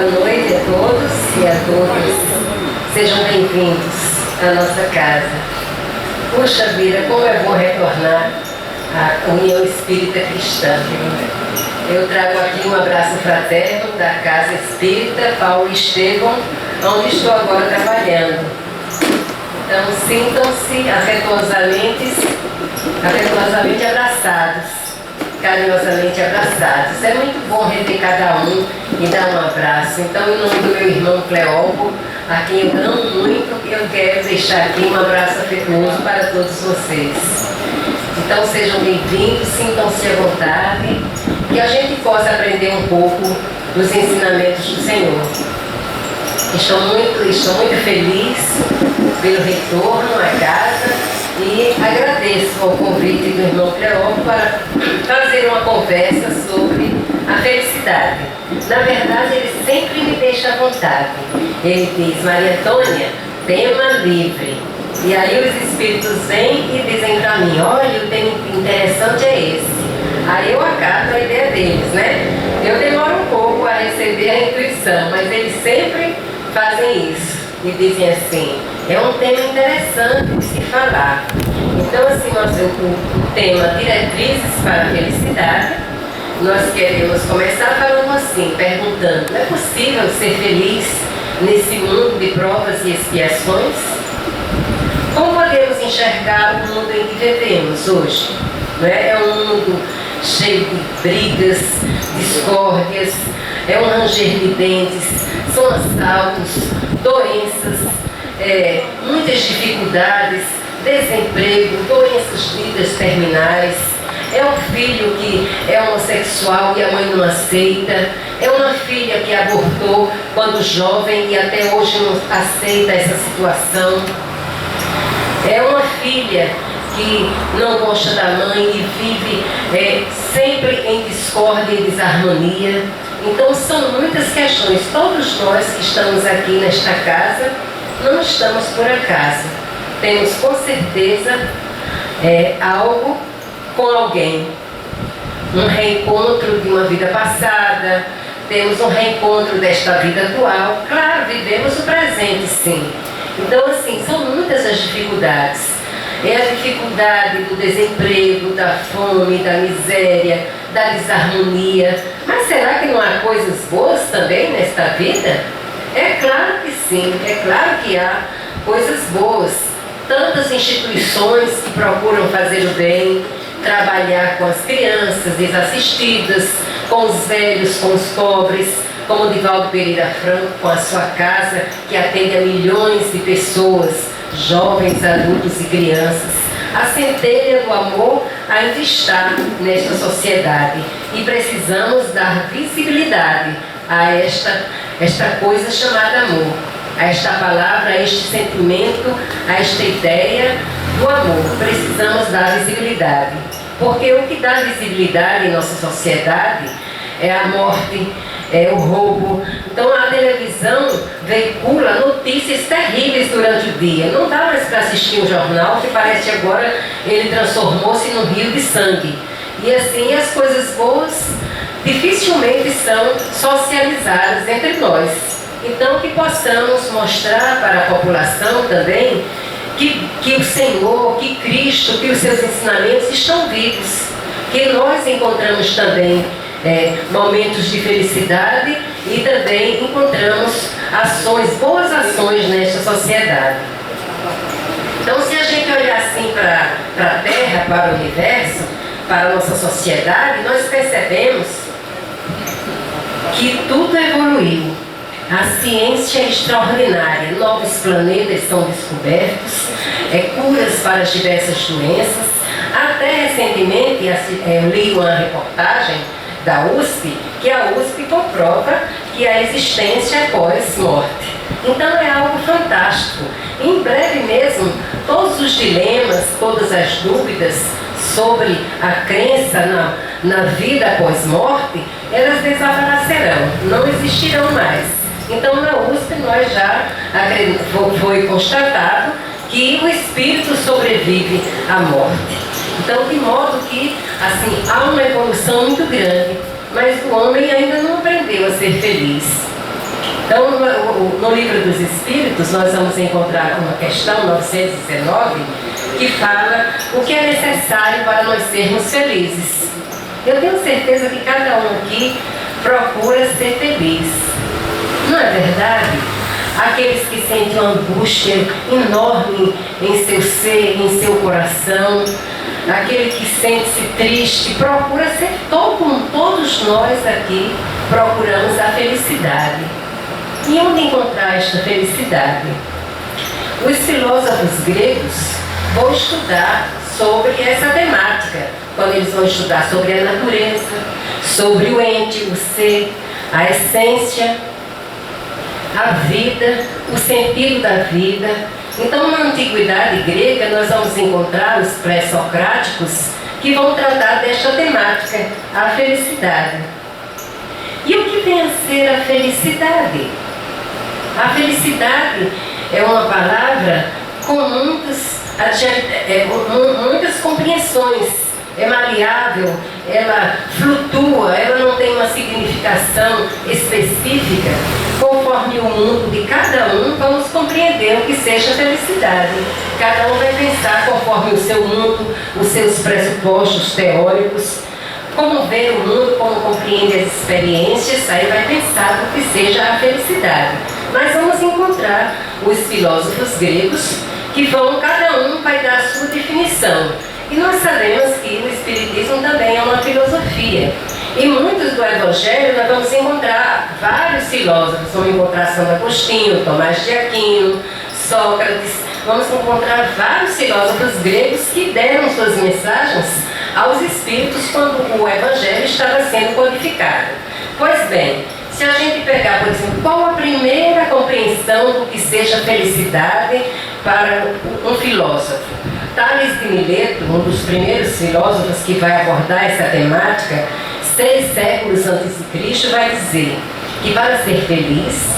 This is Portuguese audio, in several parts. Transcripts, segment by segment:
Boa noite a todos e a todas. Sejam bem-vindos à nossa casa. Puxa vida, como é bom retornar à União Espírita Cristã. Eu trago aqui um abraço fraterno da Casa Espírita Paulo Estevão, onde estou agora trabalhando. Então sintam-se afetuosamente abraçados, carinhosamente abraçados. É muito bom rever cada um e dar um abraço. Então, em nome do meu irmão Cleópo, a quem eu amo muito, eu quero deixar aqui um abraço afetuoso para todos vocês. Então, sejam bem-vindos, sintam-se à vontade, que a gente possa aprender um pouco dos ensinamentos do Senhor. Estou muito feliz pelo retorno à casa e agradeço ao convite do irmão Cleópo para fazer uma conversa sobre a felicidade. Na verdade, ele sempre me deixa à vontade. Ele diz: Maria Antônia, tema livre. E aí os espíritos vêm e dizem para mim: olha, o tema interessante é esse. Aí eu acato a ideia deles, né? Eu demoro um pouco a receber a intuição, mas eles sempre fazem isso e dizem assim: é um tema interessante de se falar. Então, assim, o tema Diretrizes para a Felicidade, nós queremos começar falando assim, perguntando: é possível ser feliz nesse mundo de provas e expiações? Como podemos enxergar o mundo em que vivemos hoje? Não é? É um mundo cheio de brigas, discórdias, é um ranger de dentes, são assaltos, doenças, muitas dificuldades, desemprego, doenças ditas terminais. É um filho que é homossexual e a mãe não aceita. É uma filha que abortou quando jovem e até hoje não aceita essa situação. É uma filha que não gosta da mãe e vive sempre em discórdia e desarmonia. Então são muitas questões. Todos nós que estamos aqui nesta casa não estamos por acaso. Temos com certeza algo com alguém. Um reencontro de uma vida passada, temos um reencontro desta vida atual. Claro, vivemos o presente, sim. Então, assim, são muitas as dificuldades. É a dificuldade do desemprego, da fome, da miséria, da desarmonia. Mas será que não há coisas boas também nesta vida? É claro que sim, é claro que há coisas boas. Tantas instituições que procuram fazer o bem, trabalhar com as crianças desassistidas, com os velhos, com os pobres, como o Divaldo Pereira Franco, com a sua casa, que atende a milhões de pessoas, jovens, adultos e crianças. A centelha do amor ainda está nesta sociedade e precisamos dar visibilidade a esta coisa chamada amor, a esta palavra, a este sentimento, a esta ideia do amor. Precisamos dar visibilidade, porque o que dá visibilidade em nossa sociedade é a morte, é o roubo. Então a televisão veicula notícias terríveis durante o dia. Não dá mais para assistir um jornal que parece que agora ele transformou-se num rio de sangue. E assim as coisas boas dificilmente são socializadas entre nós. Então que possamos mostrar para a população também que o Senhor, que Cristo, que os seus ensinamentos estão vivos. Que nós encontramos também momentos de felicidade e também encontramos boas ações nesta sociedade. Então, se a gente olhar assim para a Terra, para o universo, para a nossa sociedade, nós percebemos que tudo evoluiu. A ciência é extraordinária, novos planetas são descobertos, curas para as diversas doenças. Até recentemente eu li uma reportagem da USP, que a USP comprova que a existência é pós-morte. Então é algo fantástico. Em breve mesmo, todos os dilemas, todas as dúvidas sobre a crença na vida após-morte, elas desaparecerão, não existirão mais. Então na USP nós já foi constatado que o espírito sobrevive à morte. Então, de modo que, assim, há uma evolução muito grande, mas o homem ainda não aprendeu a ser feliz. Então, no Livro dos Espíritos, nós vamos encontrar uma questão 919 que fala o que é necessário para nós sermos felizes. Eu tenho certeza que cada um aqui procura ser feliz. Não é verdade? Aqueles que sentem uma angústia enorme em seu ser, em seu coração, aquele que sente-se triste, procura ser como todos nós aqui procuramos a felicidade. E onde encontrar esta felicidade? Os filósofos gregos vão estudar sobre essa temática, quando eles vão estudar sobre a natureza, sobre o ente, o ser, a essência, a vida, o sentido da vida. Então, na antiguidade grega, nós vamos encontrar os pré-socráticos que vão tratar desta temática, a felicidade. E o que vem a ser a felicidade? A felicidade é uma palavra com muitas compreensões, é maleável, ela flutua, ela não tem uma significação específica. Conforme o mundo de cada um, vamos compreender o que seja felicidade. Cada um vai pensar conforme o seu mundo, os seus pressupostos teóricos, como vê o mundo, como compreende as experiências, aí vai pensar o que seja a felicidade. Mas vamos encontrar os filósofos gregos que cada um vai dar a sua definição. E nós sabemos que o Espiritismo também é uma filosofia. E muitos do Evangelho nós vamos encontrar vários filósofos. Vamos encontrar Santo Agostinho, Tomás de Aquino, Sócrates. Vamos encontrar vários filósofos gregos que deram suas mensagens aos espíritos quando o Evangelho estava sendo codificado. Pois bem, se a gente pegar, por exemplo, qual a primeira compreensão do que seja felicidade para um filósofo? Tales de Mileto, um dos primeiros filósofos que vai abordar essa temática, 6 séculos antes de Cristo, vai dizer que para ser feliz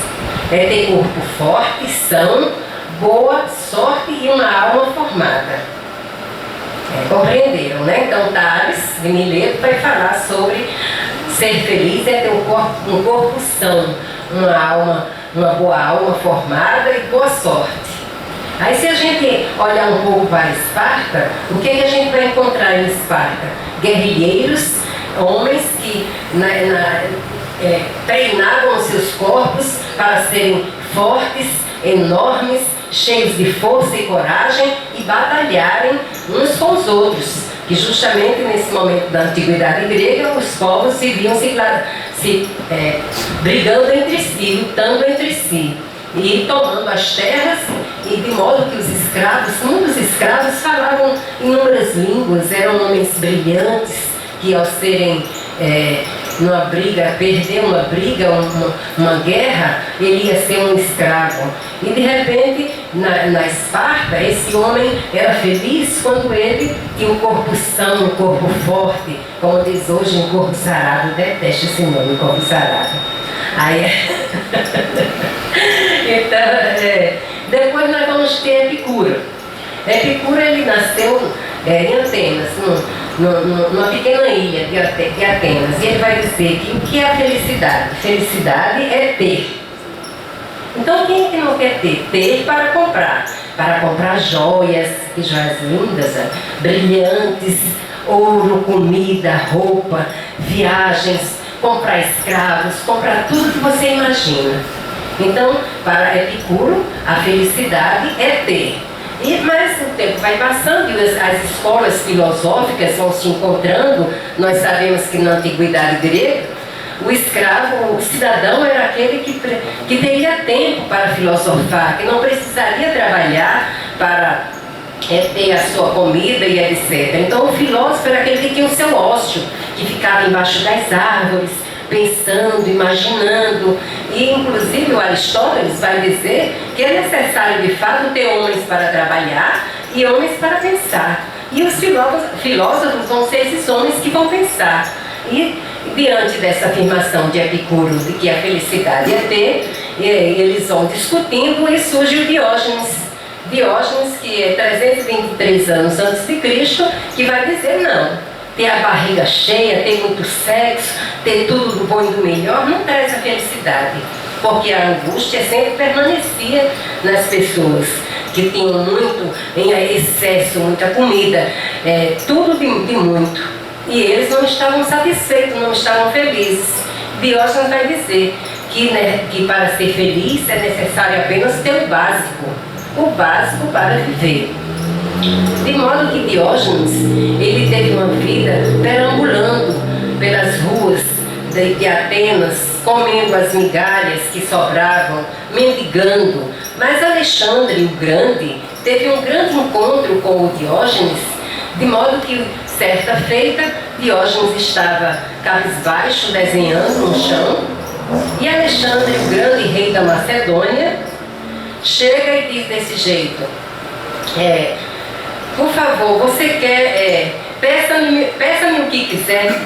é ter corpo forte, são, boa sorte e uma alma formada. Compreenderam, né? Então, Tales de Mileto vai falar sobre ser feliz é ter um corpo são, uma boa alma formada e boa sorte. Aí, se a gente olhar um pouco para Esparta, o que a gente vai encontrar em Esparta? Guerrilheiros, homens que treinavam os seus corpos para serem fortes, enormes, cheios de força e coragem e batalharem uns com os outros. Que justamente nesse momento da antiguidade grega, os povos se viam brigando entre si, lutando entre si, e tomando as terras, e de modo que os escravos, muitos escravos falavam inúmeras línguas, eram homens brilhantes, que ao serem numa briga, perder uma briga, uma guerra, ele ia ser um escravo. E de repente, na Esparta, esse homem era feliz quando ele tinha um corpo são, um corpo forte, como diz hoje, um corpo sarado. Eu detesto esse nome, corpo sarado. Aí, então, depois nós vamos ter Epicuro. Epicuro, ele nasceu em Atenas, numa pequena ilha de Atenas, e ele vai dizer que o que é a felicidade? Felicidade é ter. Então, quem é que não quer ter? Ter para comprar joias, que joias lindas, brilhantes, ouro, comida, roupa, viagens, comprar escravos, comprar tudo que você imagina. Então, para Epicuro, a felicidade é ter. Mas o tempo vai passando e as escolas filosóficas vão se encontrando. Nós sabemos que na antiguidade grega, o escravo, o cidadão era aquele que teria tempo para filosofar, que não precisaria trabalhar para ter a sua comida e etc. Então o filósofo era aquele que tinha o seu ócio, que ficava embaixo das árvores, pensando, imaginando. E inclusive o Aristóteles vai dizer que é necessário de fato ter homens para trabalhar e homens para pensar. E os filósofos vão ser esses homens que vão pensar. E diante dessa afirmação de Epicuro de que a felicidade é ter, eles vão discutindo e surge o Diógenes. Diógenes, que é 323 anos antes de Cristo, que vai dizer não. Ter a barriga cheia, ter muito sexo, ter tudo do bom e do melhor, não traz a felicidade. porque a angústia sempre permanecia nas pessoas que tinham muito, em excesso, muita comida, tudo de muito. E eles não estavam satisfeitos, não estavam felizes. Diógenes vai dizer que para ser feliz é necessário apenas ter o básico para viver. De modo que Diógenes, ele teve uma vida perambulando pelas ruas de Atenas, comendo as migalhas que sobravam, mendigando. Mas Alexandre o Grande teve um grande encontro com o Diógenes, de modo que, certa feita, Diógenes estava cabisbaixo, desenhando no chão, e Alexandre o Grande, rei da Macedônia, chega e diz desse jeito: por favor, você quer, peça-me o que quiser.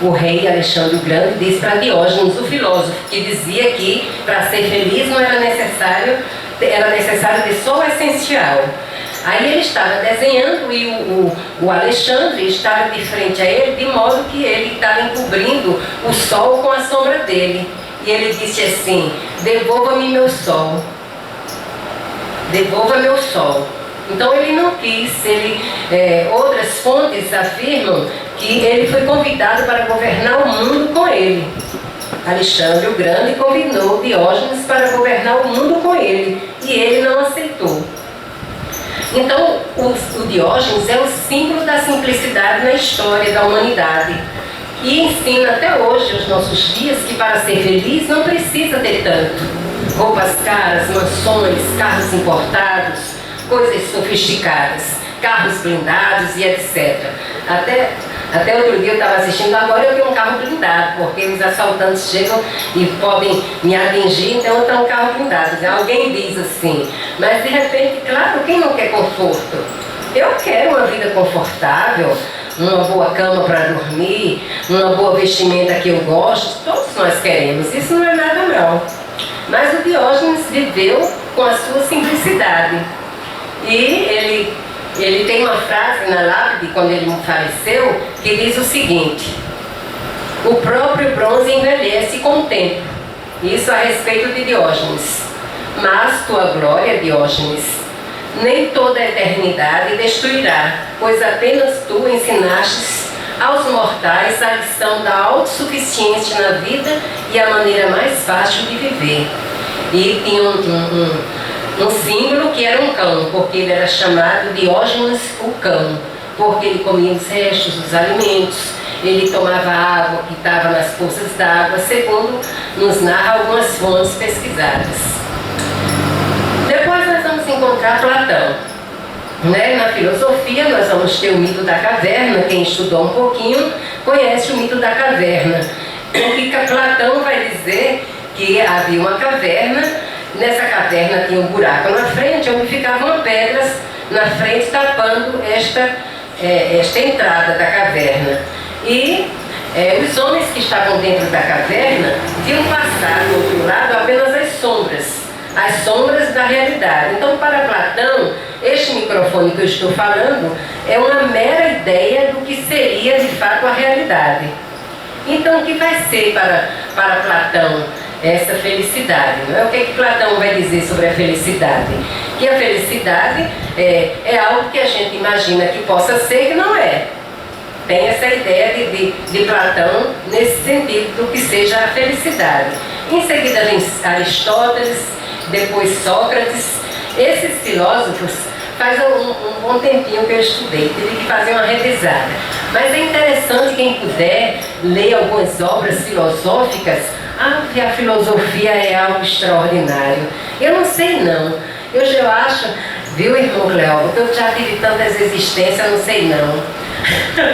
O rei Alexandre o Grande disse para Diógenes, o filósofo, que dizia que para ser feliz não era necessário ter só o essencial. Aí ele estava desenhando e o Alexandre estava de frente a ele, de modo que ele estava encobrindo o sol com a sombra dele. E ele disse assim: devolva-me meu sol, devolva meu sol. Então ele não quis, outras fontes afirmam que ele foi convidado para governar o mundo com ele. Alexandre o Grande convidou Diógenes para governar o mundo com ele, e ele não aceitou. Então o Diógenes é o símbolo da simplicidade na história da humanidade, e ensina até hoje, aos nossos dias, que para ser feliz não precisa ter tanto: roupas caras, mansões, carros importados, coisas sofisticadas, carros blindados e etc. Até outro dia eu estava assistindo, agora eu tenho um carro blindado, porque os assaltantes chegam e podem me atingir, então eu tenho um carro blindado. Alguém diz assim, mas de repente, claro, quem não quer conforto? Eu quero uma vida confortável, uma boa cama para dormir, uma boa vestimenta que eu gosto, todos nós queremos, isso não é nada mal. Mas o Diógenes viveu com a sua simplicidade. E ele tem uma frase na lápide, quando ele faleceu, que diz o seguinte: o próprio bronze envelhece com o tempo. Isso a respeito de Diógenes. Mas tua glória, Diógenes, nem toda a eternidade destruirá, pois apenas tu ensinaste aos mortais a lição da autossuficiência na vida e a maneira mais fácil de viver. E tinha um símbolo que era um cão, porque ele era chamado Diógenes o cão, porque ele comia os restos dos alimentos, ele tomava água que estava nas poças d'água, segundo nos narra algumas fontes pesquisadas. Depois nós vamos encontrar Platão. Na filosofia nós vamos ter o mito da caverna. Quem estudou um pouquinho conhece o mito da caverna. Que Platão vai dizer que havia uma caverna. Nessa caverna tinha um buraco na frente, onde ficavam pedras na frente tapando esta entrada da caverna. E os homens que estavam dentro da caverna viam passar do outro lado apenas as sombras da realidade. Então, para Platão, este microfone que eu estou falando é uma mera ideia do que seria de fato a realidade. Então, o que vai ser para Platão essa felicidade? Não é? O que Platão vai dizer sobre a felicidade? Que a felicidade é algo que a gente imagina que possa ser, que não é. Tem essa ideia de Platão nesse sentido do que seja a felicidade. Em seguida vem Aristóteles, depois Sócrates. Esses filósofos, faz um bom tempinho que eu estudei, tive que fazer uma revisada. Mas é interessante, quem puder ler algumas obras filosóficas. A filosofia é algo extraordinário. Eu não sei não. Eu acho, viu, irmão Cleópatra, eu já tive tantas existências, não sei não.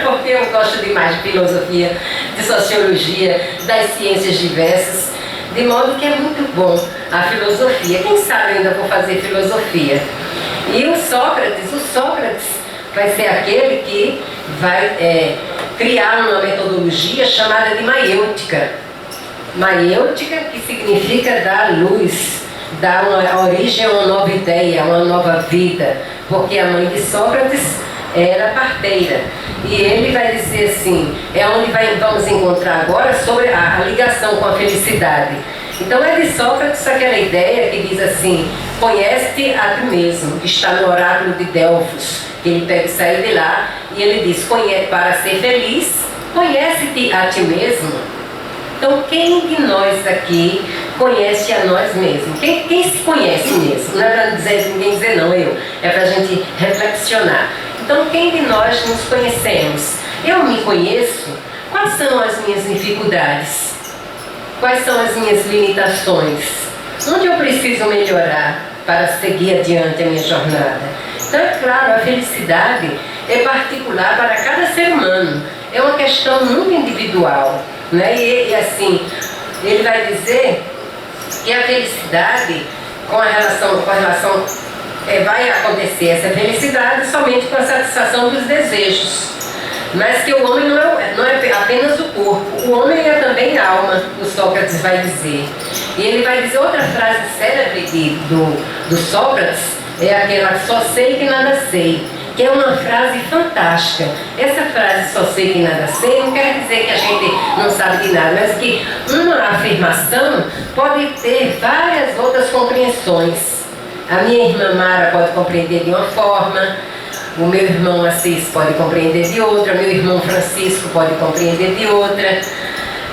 Porque eu gosto demais de filosofia, de sociologia, das ciências diversas. De modo que é muito bom a filosofia. Quem sabe eu ainda vou fazer filosofia. E o Sócrates vai ser aquele que vai criar uma metodologia chamada de maiêutica. Maiêutica, que significa dar luz, dar uma origem a uma nova ideia, a uma nova vida. Porque a mãe de Sócrates era parteira. E ele vai dizer assim, é onde vamos encontrar agora sobre a ligação com a felicidade. Então é de Sócrates aquela ideia que diz assim, conhece-te a ti mesmo, que está no oráculo de Delfos, que ele pega e sai de lá, e ele diz, para ser feliz, conhece-te a ti mesmo. Então quem de nós aqui conhece a nós mesmos? Quem se conhece mesmo? Não é para ninguém dizer não, é para a gente reflexionar. Então quem de nós nos conhecemos? Eu me conheço? Quais são as minhas dificuldades? Quais são as minhas limitações? Onde eu preciso melhorar para seguir adiante a minha jornada? Então é claro, a felicidade é particular para cada ser humano. É uma questão muito individual, né? E assim, ele vai dizer que a felicidade vai acontecer essa felicidade somente com a satisfação dos desejos. Mas que o homem não é apenas o corpo, o homem é também a alma, o Sócrates vai dizer. E ele vai dizer outra frase célebre do Sócrates, é aquela só sei que nada sei, que é uma frase fantástica. Essa frase só sei que nada sei não quer dizer que a gente não sabe de nada, mas que uma afirmação pode ter várias outras compreensões. A minha irmã Mara pode compreender de uma forma, o meu irmão Assis pode compreender de outra, meu irmão Francisco pode compreender de outra,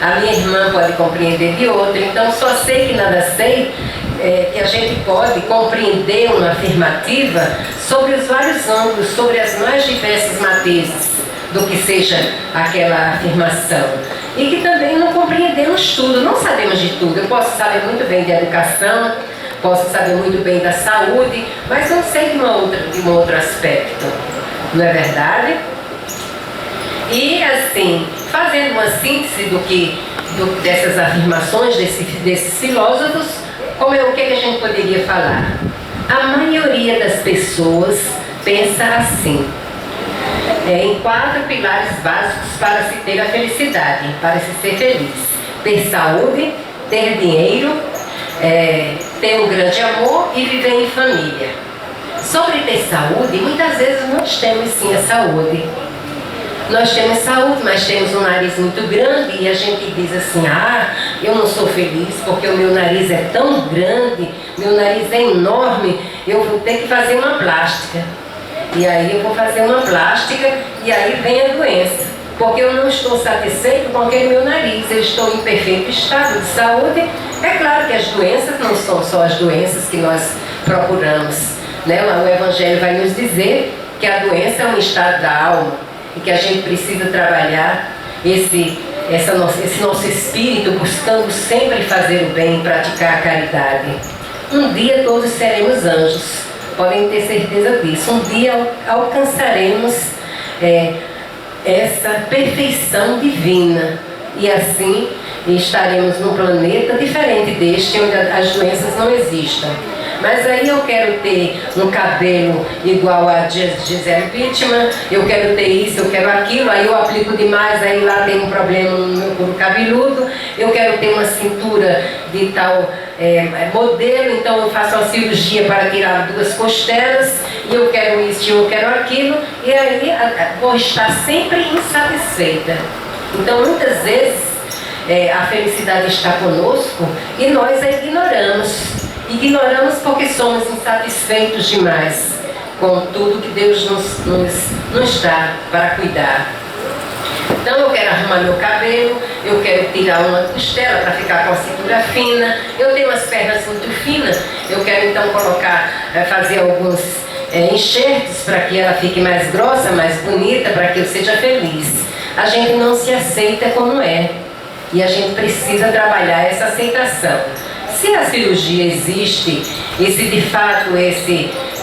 a minha irmã pode compreender de outra. Então só sei que nada sei, que a gente pode compreender uma afirmativa sobre os vários ângulos, sobre as mais diversas matizes do que seja aquela afirmação. E que também não compreendemos tudo, não sabemos de tudo. Eu posso saber muito bem de educação, posso saber muito bem da saúde, mas não sei de um outro aspecto, não é verdade? E assim, fazendo uma síntese dessas afirmações desses filósofos, o que a gente poderia falar? A maioria das pessoas pensa assim, em 4 pilares básicos para se ter a felicidade, para se ser feliz: ter saúde, ter dinheiro, ter um grande amor e viver em família. Sobre ter saúde, muitas vezes nós temos sim a saúde. Nós temos saúde, mas temos um nariz muito grande e a gente diz assim, eu não sou feliz porque o meu nariz é tão grande, meu nariz é enorme, eu vou ter que fazer uma plástica. E aí eu vou fazer uma plástica e aí vem a doença. Porque eu não estou satisfeito com aquele meu nariz, eu estou em perfeito estado de saúde. É claro que as doenças não são só as doenças que nós procuramos, né? O Evangelho vai nos dizer que a doença é um estado da alma e que a gente precisa trabalhar esse nosso espírito buscando sempre fazer o bem e praticar a caridade. Um dia todos seremos anjos, podem ter certeza disso. Um dia alcançaremos essa perfeição divina e assim estaremos num planeta diferente deste, onde as doenças não existam. Mas aí eu quero ter um cabelo igual a Gisele Bündchen, eu quero ter isso, eu quero aquilo, aí eu aplico demais, aí lá tem um problema no meu couro cabeludo, eu quero ter uma cintura de tal modelo, então eu faço uma cirurgia para tirar 2 costelas, e eu quero isso, eu quero aquilo, e aí vou estar sempre insatisfeita. Então muitas vezes a felicidade está conosco e nós a ignoramos. Ignoramos porque somos insatisfeitos demais com tudo que Deus nos dá para cuidar. Então eu quero arrumar meu cabelo, eu quero tirar uma costela para ficar com a cintura fina, eu tenho as pernas muito finas, eu quero então fazer alguns enxertos para que ela fique mais grossa, mais bonita, para que eu seja feliz. A gente não se aceita como é e a gente precisa trabalhar essa aceitação. Se a cirurgia existe, e se de fato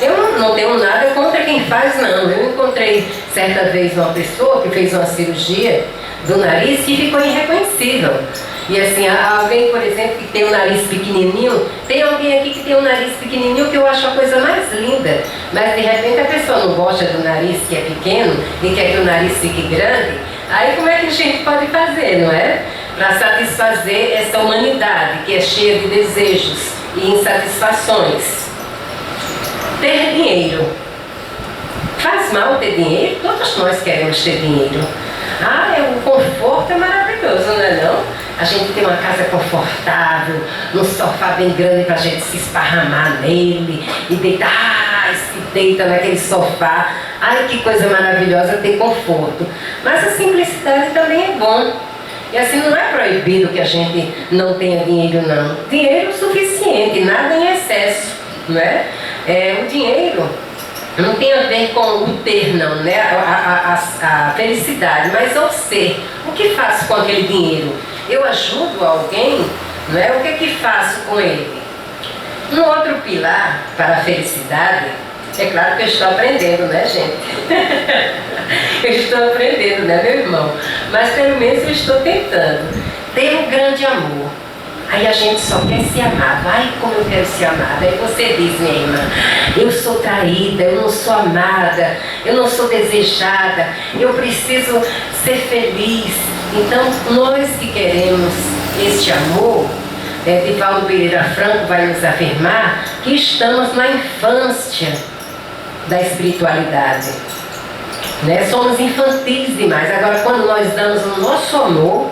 eu não tenho nada contra quem faz, não. Eu encontrei certa vez uma pessoa que fez uma cirurgia do nariz que ficou irreconhecível. E assim, alguém, por exemplo, que tem um nariz pequenininho, tem alguém aqui que tem um nariz pequenininho que eu acho a coisa mais linda, mas de repente a pessoa não gosta do nariz que é pequeno e quer que o nariz fique grande, aí como é que a gente pode fazer, não é? Para satisfazer essa humanidade que é cheia de desejos e insatisfações. Ter dinheiro. Faz mal ter dinheiro? Todos nós queremos ter dinheiro. O conforto é maravilhoso, não é não? A gente tem uma casa confortável, um sofá bem grande para a gente se esparramar nele e deitar, se deita naquele sofá. Ai, que coisa maravilhosa ter conforto. Mas a simplicidade também é bom. E assim, não é proibido que a gente não tenha dinheiro, não. Dinheiro suficiente, nada em excesso, né? O dinheiro não tem a ver com o ter, não, né? A felicidade, mas ao ser. O que faço com aquele dinheiro? Eu ajudo alguém, não é? O que faço com ele? Um outro pilar para a felicidade, é claro que eu estou aprendendo, né, gente? Eu estou aprendendo, né, meu irmão? Mas pelo menos eu estou tentando ter um grande amor. Aí a gente só quer ser amado. Ai, como eu quero ser amada. Aí você diz, minha irmã, eu sou traída, eu não sou amada, eu não sou desejada, eu preciso ser feliz. Então, nós que queremos este amor, Divaldo Pereira Franco vai nos afirmar que estamos na infância da espiritualidade. Né? Somos infantis demais. Agora, quando nós damos o nosso amor,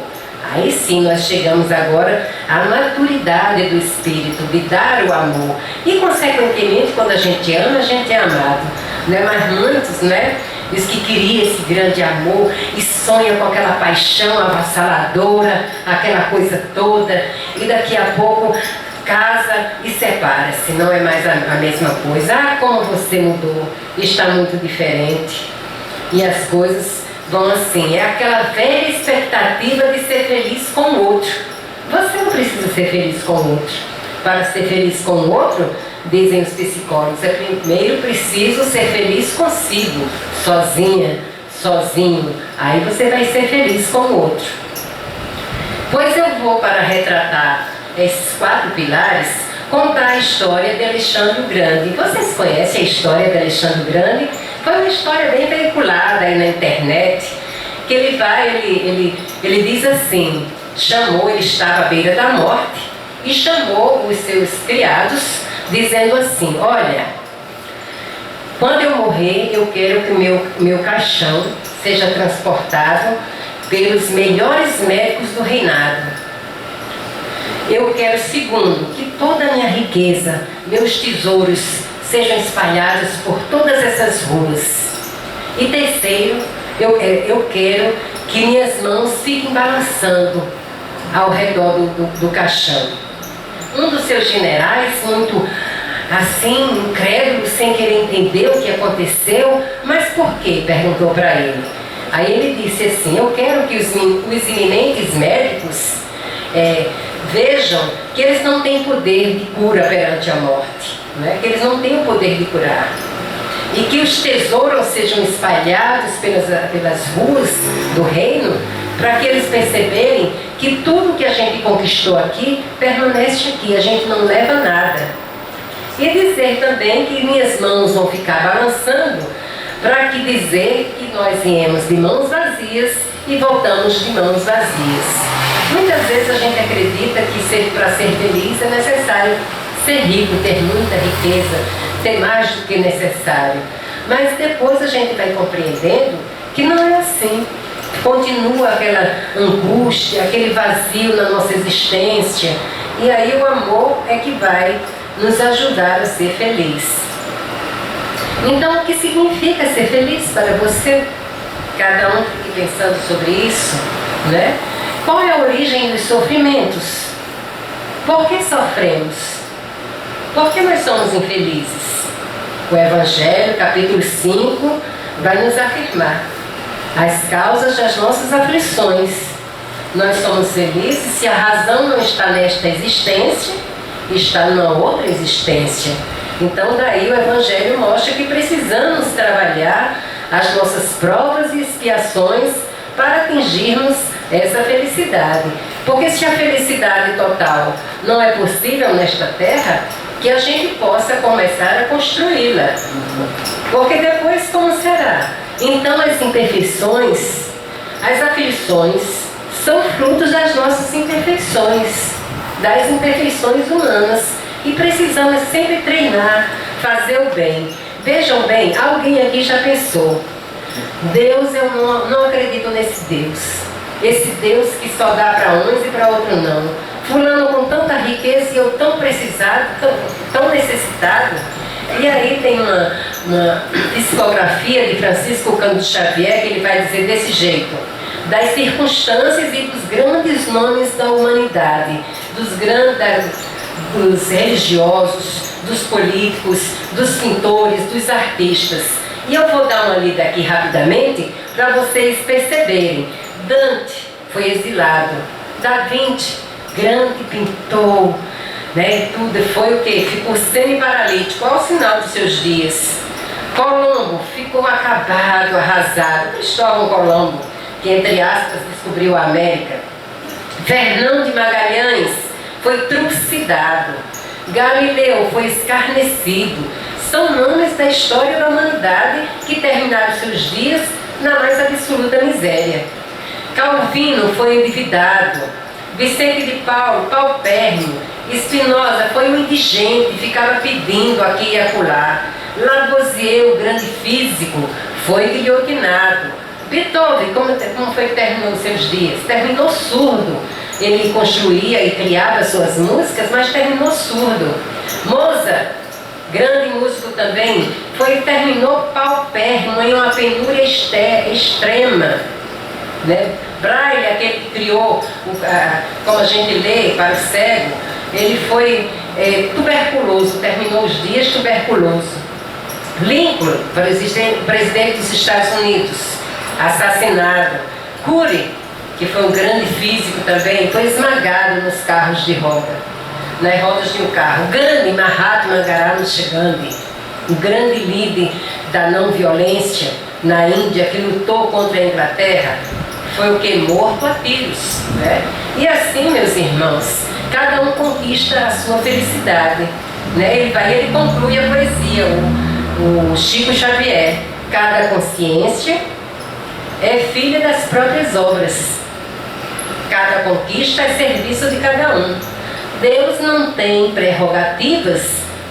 aí sim nós chegamos agora à maturidade do Espírito, de dar o amor. E, consequentemente, quando a gente ama, a gente é amado. Né? Mas muitos, né, diz que queria esse grande amor e sonha com aquela paixão avassaladora, aquela coisa toda, e daqui a pouco casa e separa-se, não é mais a mesma coisa. Ah, como você mudou, está muito diferente. E as coisas vão assim, é aquela velha expectativa de ser feliz com o outro. Você não precisa ser feliz com o outro. Para ser feliz com o outro, dizem os psicólogos, primeiro preciso ser feliz consigo, sozinha, sozinho. Aí você vai ser feliz com o outro. Pois eu vou, para retratar esses 4 pilares, contar a história de Alexandre o Grande. Vocês conhecem a história de Alexandre o Grande? Foi uma história bem veiculada aí na internet, que ele diz assim, ele estava à beira da morte e chamou os seus criados, dizendo assim, olha, quando eu morrer, eu quero que o meu caixão seja transportado pelos melhores médicos do reinado. Eu quero, segundo, que toda a minha riqueza, meus tesouros, sejam espalhados por todas essas ruas. E terceiro, eu quero que minhas mãos fiquem balançando ao redor do caixão. Um dos seus generais, muito assim, incrédulo, sem querer entender o que aconteceu, mas por quê? Perguntou para ele. Aí ele disse assim, eu quero que os eminentes médicos vejam que eles não têm poder de cura perante a morte, né? Que eles não têm o poder de curar. E que os tesouros sejam espalhados pelas ruas do reino, para que eles perceberem que tudo que a gente conquistou aqui, permanece aqui, a gente não leva nada. E dizer também que minhas mãos vão ficar balançando, para que dizer que nós viemos de mãos vazias e voltamos de mãos vazias. Muitas vezes a gente acredita que para ser feliz é necessário ser rico, ter muita riqueza, ter mais do que necessário. Mas depois a gente vai compreendendo que não é assim. Continua aquela angústia, aquele vazio na nossa existência. E aí o amor é que vai nos ajudar a ser feliz. Então, o que significa ser feliz para você? Cada um fique pensando sobre isso, né? Qual é a origem dos sofrimentos? Por que sofremos? Por que nós somos infelizes? O Evangelho, capítulo 5, vai nos afirmar as causas das nossas aflições. Nós somos felizes se a razão não está nesta existência, está numa outra existência. Então daí o Evangelho mostra que precisamos trabalhar as nossas provas e expiações para atingirmos essa felicidade. Porque se a felicidade total não é possível nesta terra, que a gente possa começar a construí-la. Porque depois como será? Então as imperfeições, as aflições, são frutos das nossas imperfeições, das imperfeições humanas. E precisamos sempre treinar, fazer o bem. Vejam bem, alguém aqui já pensou: Deus, eu não acredito nesse Deus. Esse Deus que só dá para uns e para outros não. Fulano com tanta riqueza e eu tão precisado, tão necessitado. E aí tem uma psicografia de Francisco Cândido Xavier que ele vai dizer desse jeito: das circunstâncias e dos grandes nomes da humanidade, dos religiosos, dos políticos, dos pintores, dos artistas. E eu vou dar uma lida aqui rapidamente para vocês perceberem. Dante foi exilado. Da Vinci, grande pintor, né, tudo, foi o quê? Ficou semi-paralítico, ao sinal dos seus dias. Colombo ficou acabado, arrasado. Cristóvão Colombo, que entre aspas descobriu a América. Fernão de Magalhães foi trucidado. Galileu foi escarnecido. São nomes da história da humanidade que terminaram seus dias na mais absoluta miséria. Calvino foi endividado. Vicente de Paulo, paupérrimo. Spinoza foi um indigente, ficava pedindo aqui e acolá. Lavoisier, o grande físico, foi guilhotinado. Beethoven, como foi que terminou os seus dias? Terminou surdo. Ele construía e criava suas músicas, mas terminou surdo. Mozart, grande músico também, terminou paupérrimo, em uma penúria extrema. Né? Braille, aquele que criou, como a gente lê para o cego, ele foi tuberculoso, terminou os dias tuberculoso. Lincoln, presidente dos Estados Unidos, assassinado. Curie, que foi um grande físico também, foi esmagado nos carros de roda, nas rodas de um carro. Gandhi, Mahatma Gandhi Gandhi, o grande líder da não violência na Índia, que lutou contra a Inglaterra, foi o que? Morto a tiros, né? E assim, meus irmãos, cada um conquista a sua felicidade, né? Ele conclui a poesia, o Chico Xavier: cada consciência é filha das próprias obras, cada conquista é serviço de cada um. Deus não tem prerrogativas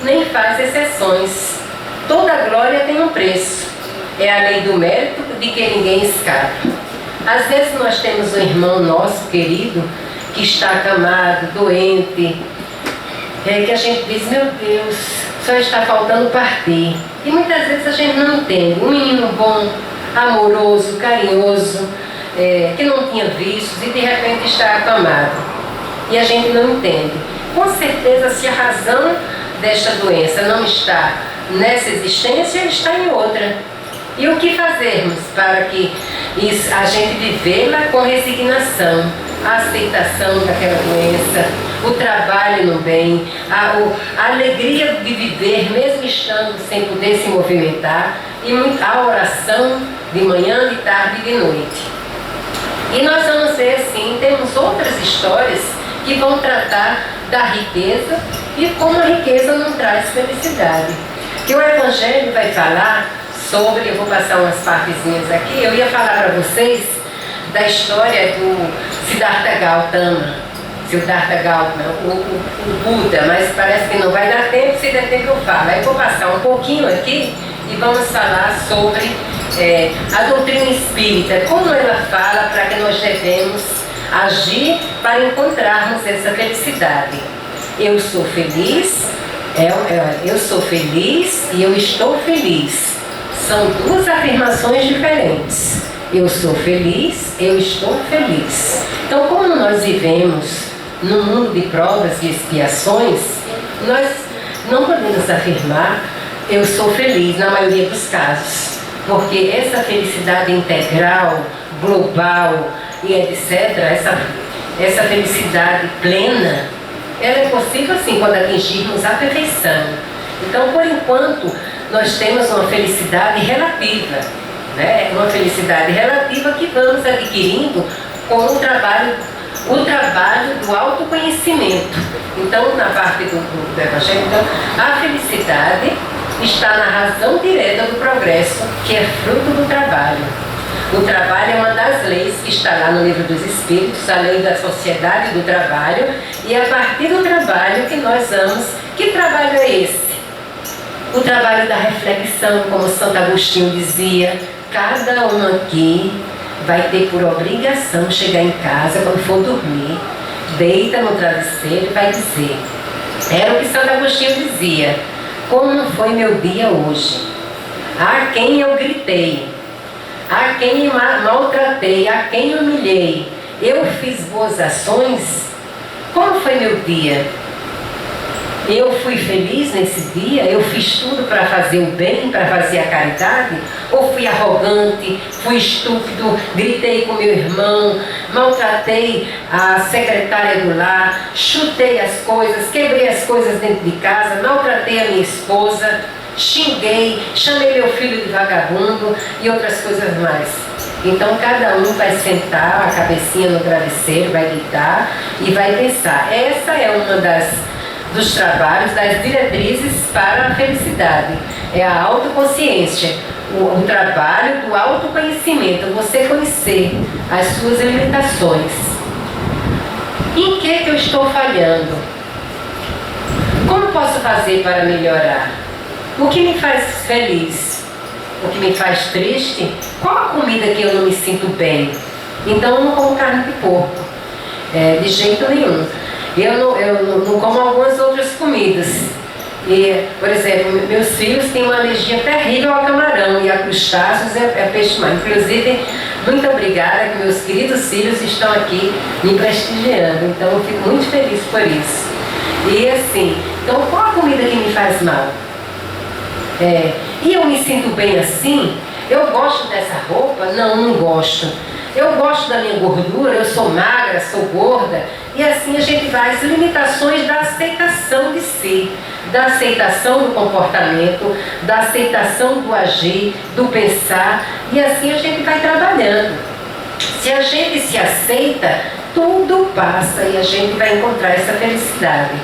nem faz exceções. Toda glória tem um preço, é a lei do mérito de que ninguém escapa. Às vezes nós temos um irmão nosso querido que está acamado, doente, que a gente diz: meu Deus, só está faltando partir. E muitas vezes a gente não entende. Um menino bom, amoroso, carinhoso, que não tinha vícios e de repente está acamado. E a gente não entende. Com certeza, se a razão desta doença não está nessa existência, está em outra. E o que fazermos para que a gente vivê-la com resignação, a aceitação daquela doença, o trabalho no bem, a alegria de viver, mesmo estando sem poder se movimentar, e a oração de manhã, de tarde e de noite. E nós vamos ver assim, temos outras histórias que vão tratar da riqueza e como a riqueza não traz felicidade. Que o Evangelho vai falar sobre, eu vou passar umas partezinhas aqui, eu ia falar para vocês da história do Siddhartha Gautama, o Buda, mas parece que não vai dar tempo, se der tempo eu falo. Aí eu vou passar um pouquinho aqui e vamos falar sobre a doutrina espírita, como ela fala para que nós devemos agir para encontrarmos essa felicidade. Eu sou feliz, eu sou feliz e eu estou feliz. São duas afirmações diferentes. Eu sou feliz, eu estou feliz. Então, como nós vivemos num mundo de provas e expiações, nós não podemos afirmar eu sou feliz na maioria dos casos, porque essa felicidade integral, global e etc., essa felicidade plena, ela é possível assim quando atingirmos a perfeição. Então, por enquanto, nós temos uma felicidade relativa, né? Uma felicidade relativa que vamos adquirindo com o trabalho do autoconhecimento. Então, na parte do Evangelho, a felicidade está na razão direta do progresso, que é fruto do trabalho. O trabalho é uma das leis que está lá no Livro dos Espíritos, a lei da sociedade do trabalho, e é a partir do trabalho que nós vamos. Que trabalho é esse? O trabalho da reflexão, como Santo Agostinho dizia, cada um aqui vai ter por obrigação chegar em casa, quando for dormir, deita no travesseiro e vai dizer, era o que Santo Agostinho dizia, como foi meu dia hoje? A quem eu gritei, a quem maltratei, a quem humilhei, eu fiz boas ações? Como foi meu dia? Eu fui feliz nesse dia? Eu fiz tudo para fazer o bem, para fazer a caridade? Ou fui arrogante, fui estúpido, gritei com meu irmão, maltratei a secretária do lar, chutei as coisas, quebrei as coisas dentro de casa, maltratei a minha esposa, xinguei, chamei meu filho de vagabundo e outras coisas mais. Então cada um vai sentar a cabecinha no travesseiro, vai deitar e vai pensar. Essa é uma dos trabalhos, das diretrizes para a felicidade. É a autoconsciência, o trabalho do autoconhecimento, você conhecer as suas limitações. Em que eu estou falhando? Como posso fazer para melhorar? O que me faz feliz? O que me faz triste? Qual a comida que eu não me sinto bem? Então eu não como carne de porco, de jeito nenhum. Eu não como algumas outras comidas. E, por exemplo, meus filhos têm uma alergia terrível ao camarão e a crustáceos é peixe mar. Inclusive, muito obrigada que meus queridos filhos estão aqui me prestigiando. Então eu fico muito feliz por isso. E assim, então qual a comida que me faz mal? E eu me sinto bem assim? Eu gosto dessa roupa? Não gosto. Eu gosto da minha gordura, eu sou magra, sou gorda. E assim a gente vai, as limitações da aceitação de si, da aceitação do comportamento, da aceitação do agir, do pensar. E assim a gente vai trabalhando. Se a gente se aceita, tudo passa e a gente vai encontrar essa felicidade.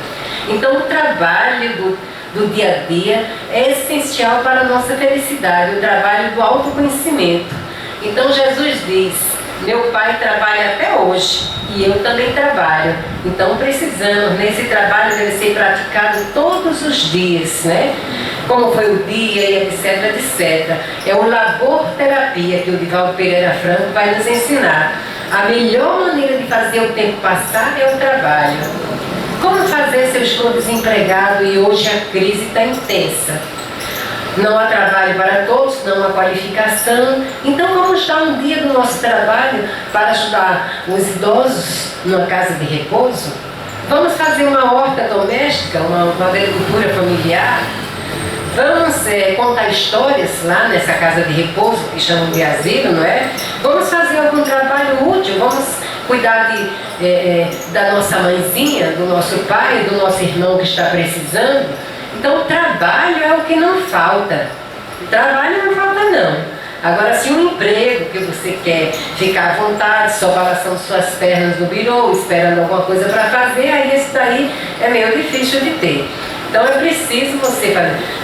Então o trabalho do dia a dia é essencial para a nossa felicidade, o trabalho do autoconhecimento. Então Jesus diz, meu Pai trabalha até hoje e eu também trabalho. Então precisamos, nesse trabalho deve ser praticado todos os dias, né? Como foi o dia e etc, etc. É o labor-terapia que o Divaldo Pereira Franco vai nos ensinar. A melhor maneira de fazer o tempo passar é o trabalho. Como fazer se eu estou desempregado e hoje a crise está intensa? Não há trabalho para todos, não há qualificação. Então vamos dar um dia do nosso trabalho para ajudar os idosos numa casa de repouso? Vamos fazer uma horta doméstica, uma agricultura familiar? Vamos contar histórias lá nessa casa de repouso, que chamam de asilo, não é? Vamos fazer algum trabalho útil, vamos cuidar da nossa mãezinha, do nosso pai, do nosso irmão que está precisando. Então o trabalho é o que não falta. O trabalho não falta não. Agora, se um emprego que você quer ficar à vontade, só balançando suas pernas no birô, esperando alguma coisa para fazer, aí esse daí é meio difícil de ter. Então é preciso você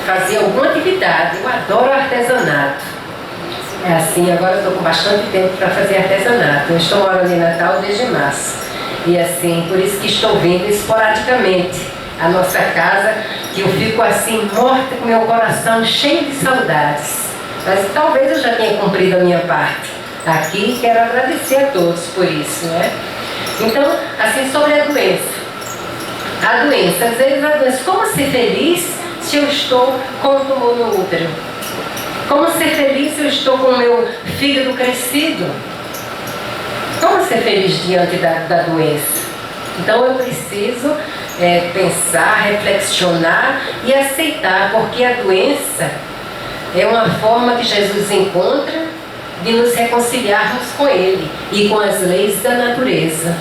fazer alguma atividade. Eu adoro artesanato. É assim, agora eu estou com bastante tempo para fazer artesanato. Eu estou morando em Natal desde março. E assim, por isso que estou vindo esporadicamente a nossa casa, que eu fico assim morta com meu coração cheio de saudades. Mas talvez eu já tenha cumprido a minha parte aqui, quero agradecer a todos por isso, né? Então, assim, sobre a doença. A doença, às vezes a doença, como ser feliz se eu estou com um tumor no útero? Como ser feliz se eu estou com o meu fígado crescido? Como ser feliz diante da doença? Então eu preciso pensar, reflexionar e aceitar, porque a doença é uma forma que Jesus encontra de nos reconciliarmos com Ele e com as leis da natureza.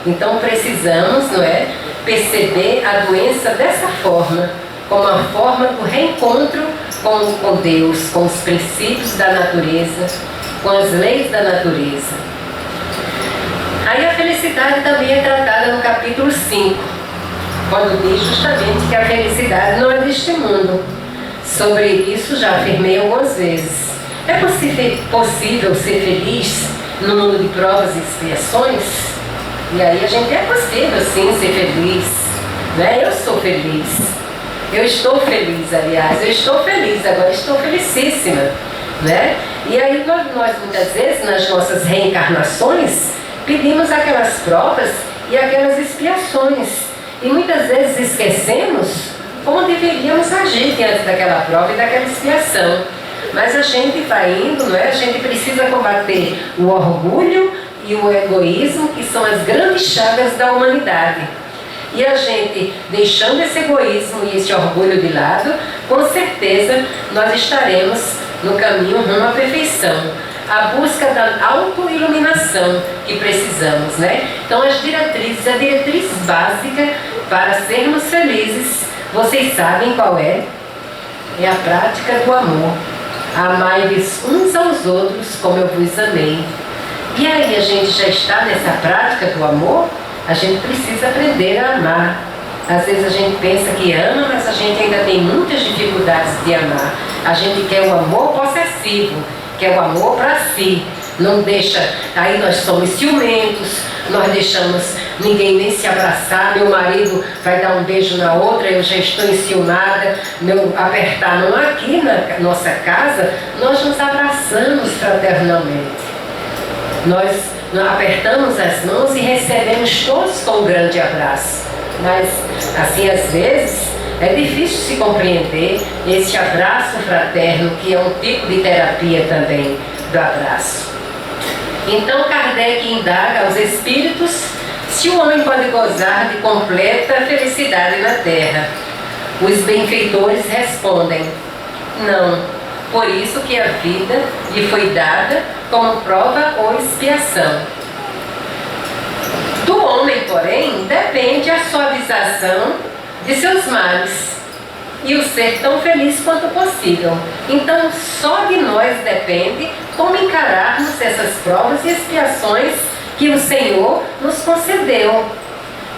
Então precisamos, não é, perceber a doença dessa forma, como uma forma do reencontro com Deus, com os princípios da natureza, com as leis da natureza. Aí a felicidade também é tratada no capítulo 5, quando diz justamente que a felicidade não é deste mundo. Sobre isso já afirmei algumas vezes. É possível ser feliz no mundo de provas e expiações? E aí a gente é possível sim ser feliz, né? Eu sou feliz. Eu estou feliz, aliás, eu estou feliz agora, estou felicíssima, né? E aí nós muitas vezes, nas nossas reencarnações, pedimos aquelas provas e aquelas expiações. E muitas vezes esquecemos como deveríamos agir diante daquela prova e daquela expiação. Mas a gente vai indo, não é? A gente precisa combater o orgulho e o egoísmo, que são as grandes chagas da humanidade. E a gente, deixando esse egoísmo e esse orgulho de lado, com certeza nós estaremos no caminho rumo à perfeição. A busca da autoiluminação que precisamos, né? Então a diretriz básica para sermos felizes, vocês sabem qual é? É a prática do amor. Amai-vos uns aos outros como eu vos amei. E aí a gente já está nessa prática do amor, a gente precisa aprender a amar. Às vezes a gente pensa que ama, mas a gente ainda tem muitas dificuldades de amar. A gente quer o amor possessivo, quer o amor para si. Não deixa, aí nós somos ciumentos, nós deixamos ninguém nem se abraçar, meu marido vai dar um beijo na outra, eu já estou enciumada, meu apertar a mão aqui na nossa casa, nós nos abraçamos fraternalmente. Nós apertamos as mãos e recebemos todos com um grande abraço. Mas, assim, às vezes, é difícil se compreender esse abraço fraterno, que é um tipo de terapia também do abraço. Então, Kardec indaga aos espíritos se o homem pode gozar de completa felicidade na Terra. Os benfeitores respondem: não, por isso que a vida lhe foi dada como prova ou expiação. Do homem, porém, depende a suavização de seus males e o ser tão feliz quanto possível. Então, só de nós depende como encararmos essas provas e expiações que o Senhor nos concedeu.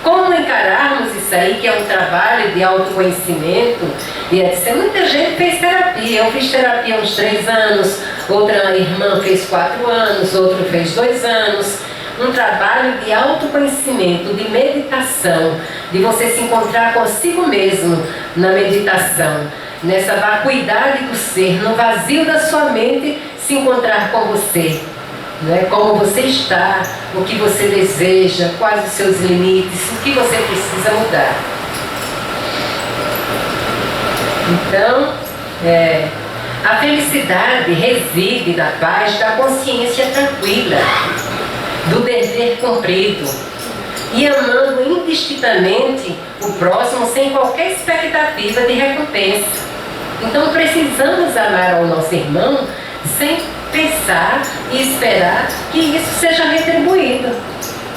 Como encararmos isso aí, que é um trabalho de autoconhecimento, e etc. Muita gente fez terapia. Eu fiz terapia há uns 3 anos, outra irmã fez 4 anos, outra fez 2 anos. Um trabalho de autoconhecimento, de meditação, de você se encontrar consigo mesmo na meditação, nessa vacuidade do ser, no vazio da sua mente, se encontrar com você, né? Como você está, o que você deseja, quais os seus limites, o que você precisa mudar. Então, a felicidade reside na paz da consciência tranquila, do dever cumprido e amando indistintamente o próximo sem qualquer expectativa de recompensa. Então precisamos amar ao nosso irmão sem pensar e esperar que isso seja retribuído.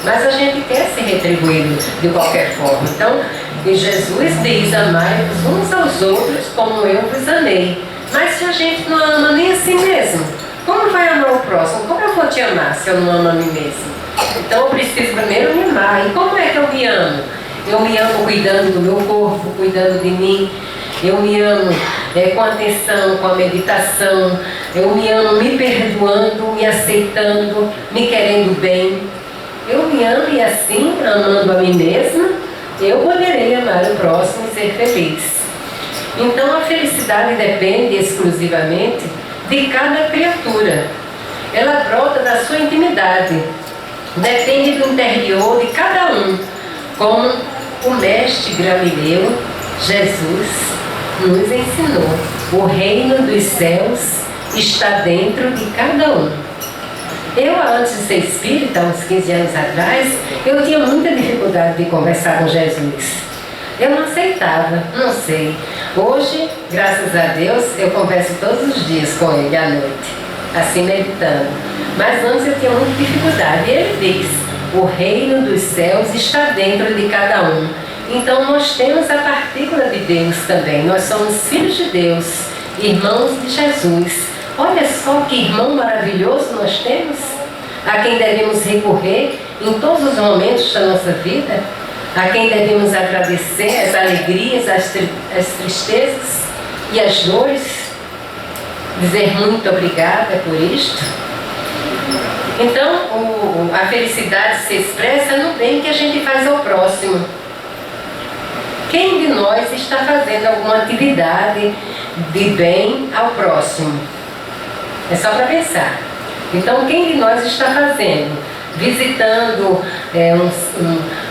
Mas a gente quer ser retribuído de qualquer forma. Então, Jesus diz: amai-vos uns aos outros como eu vos amei. Mas se a gente não ama nem a si mesmo, como vai amar o próximo? Como eu vou te amar se eu não amo a mim mesmo? Então eu preciso primeiro me amar. E como é que eu me amo? Eu me amo cuidando do meu corpo, cuidando de mim. Eu me amo com atenção, com a meditação. Eu me amo me perdoando, me aceitando, me querendo bem. Eu me amo e assim, amando a mim mesma, eu poderei amar o próximo e ser feliz. Então a felicidade depende exclusivamente de cada criatura. Ela brota da sua intimidade, depende do interior de cada um, como o mestre Gamaliel, Jesus, nos ensinou. O reino dos céus está dentro de cada um. Eu, antes de ser espírita, há uns 15 anos atrás, eu tinha muita dificuldade de conversar com Jesus. Eu não aceitava, não sei. Hoje, graças a Deus, eu converso todos os dias com ele à noite, assim meditando. Mas antes eu tinha muita dificuldade. E ele diz: o reino dos céus está dentro de cada um. Então nós temos a partícula de Deus também. Nós somos filhos de Deus, irmãos de Jesus. Olha só que irmão maravilhoso nós temos, a quem devemos recorrer em todos os momentos da nossa vida, a quem devemos agradecer as alegrias, as tristezas e as dores, dizer muito obrigada por isto. Então, a felicidade se expressa no bem que a gente faz ao próximo. quem de nós está fazendo alguma atividade de bem ao próximo? É só para pensar. Então, quem de nós está fazendo? Visitando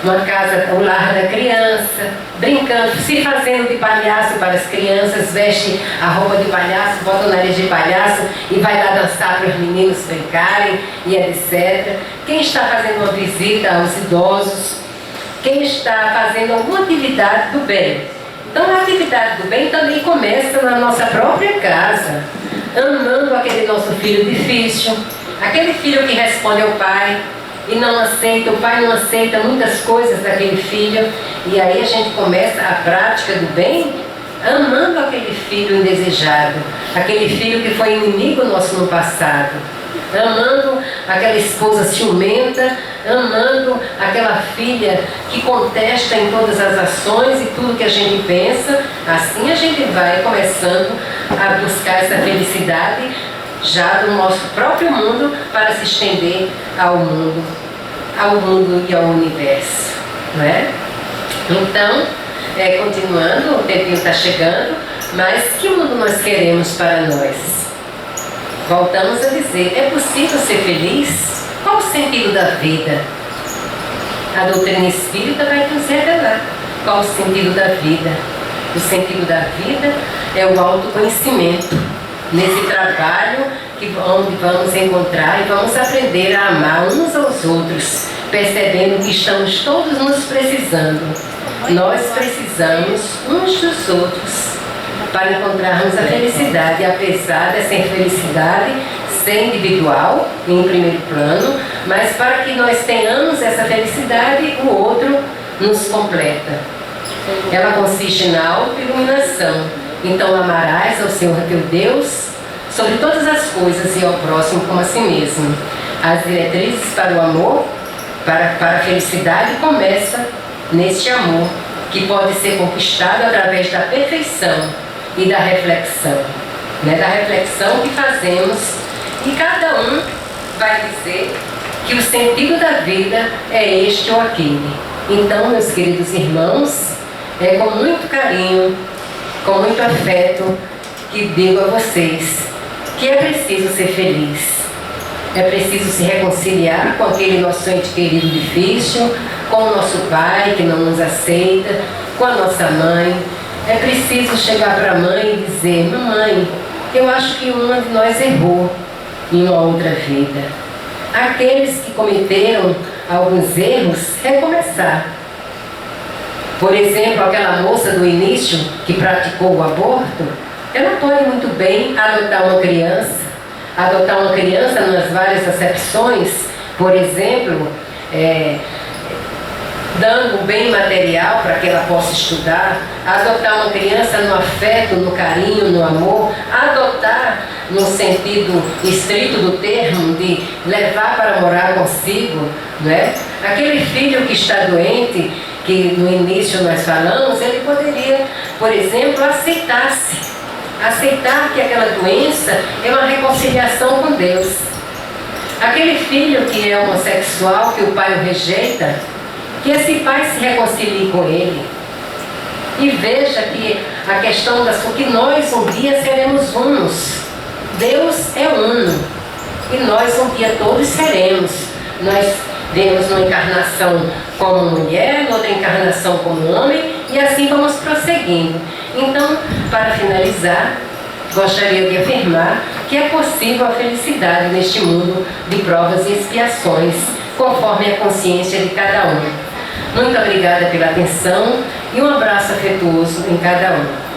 uma casa, o lar da criança, brincando, se fazendo de palhaço para as crianças, veste a roupa de palhaço, bota o nariz de palhaço e vai lá dançar para os meninos brincarem e etc. Quem está fazendo uma visita aos idosos? Quem está fazendo alguma atividade do bem? Então, a atividade do bem também começa na nossa própria casa, amando aquele nosso filho difícil, aquele filho que responde ao pai e não aceita, o pai não aceita muitas coisas daquele filho, e aí a gente começa a prática do bem, amando aquele filho indesejado, aquele filho que foi inimigo nosso no passado, amando aquela esposa ciumenta, amando aquela filha que contesta em todas as ações e tudo que a gente pensa. Assim a gente vai começando a buscar essa felicidade já do nosso próprio mundo para se estender ao mundo e ao universo, não é? Então, continuando, o tempinho está chegando, mas que mundo nós queremos para nós? Voltamos a dizer, é possível ser feliz? Qual o sentido da vida? A doutrina espírita vai nos revelar qual o sentido da vida. O sentido da vida é o autoconhecimento. Nesse trabalho onde vamos encontrar e vamos aprender a amar uns aos outros, percebendo que estamos todos nos precisando. Nós precisamos uns dos outros para encontrarmos a felicidade, apesar dessa infelicidade ser individual, em primeiro plano, mas para que nós tenhamos essa felicidade, o outro nos completa. Ela consiste na autoiluminação. Então amarás ao Senhor teu Deus sobre todas as coisas e ao próximo como a si mesmo. As diretrizes para o amor, para a felicidade, começa neste amor, que pode ser conquistado através da perfeição e da reflexão, né? Da reflexão que fazemos, e cada um vai dizer que o sentido da vida é este ou aquele. Então, meus queridos irmãos, é com muito carinho, com muito afeto, que digo a vocês que é preciso ser feliz. É preciso se reconciliar com aquele nosso ente querido difícil, com o nosso pai que não nos aceita, com a nossa mãe. É preciso chegar para a mãe e dizer: mamãe, eu acho que uma de nós errou em uma outra vida. Aqueles que cometeram alguns erros, recomeçar. Por exemplo, aquela moça do início que praticou o aborto, ela pode muito bem adotar uma criança nas várias acepções, por exemplo, dando bem material para que ela possa estudar, adotar uma criança no afeto, no carinho, no amor, adotar no sentido estrito do termo, de levar para morar consigo, né? Aquele filho que está doente, que no início nós falamos, ele poderia, por exemplo, aceitar que aquela doença é uma reconciliação com Deus. Aquele filho que é homossexual, que o pai o rejeita, que esse pai se reconcilie com ele e veja que a questão que nós um dia seremos unos. Deus é uno e nós um dia todos seremos. Nós vemos uma encarnação como mulher, noutra encarnação como homem, e assim vamos prosseguindo. Então, para finalizar, gostaria de afirmar que é possível a felicidade neste mundo de provas e expiações, conforme a consciência de cada um. Muito obrigada pela atenção e um abraço afetuoso em cada um.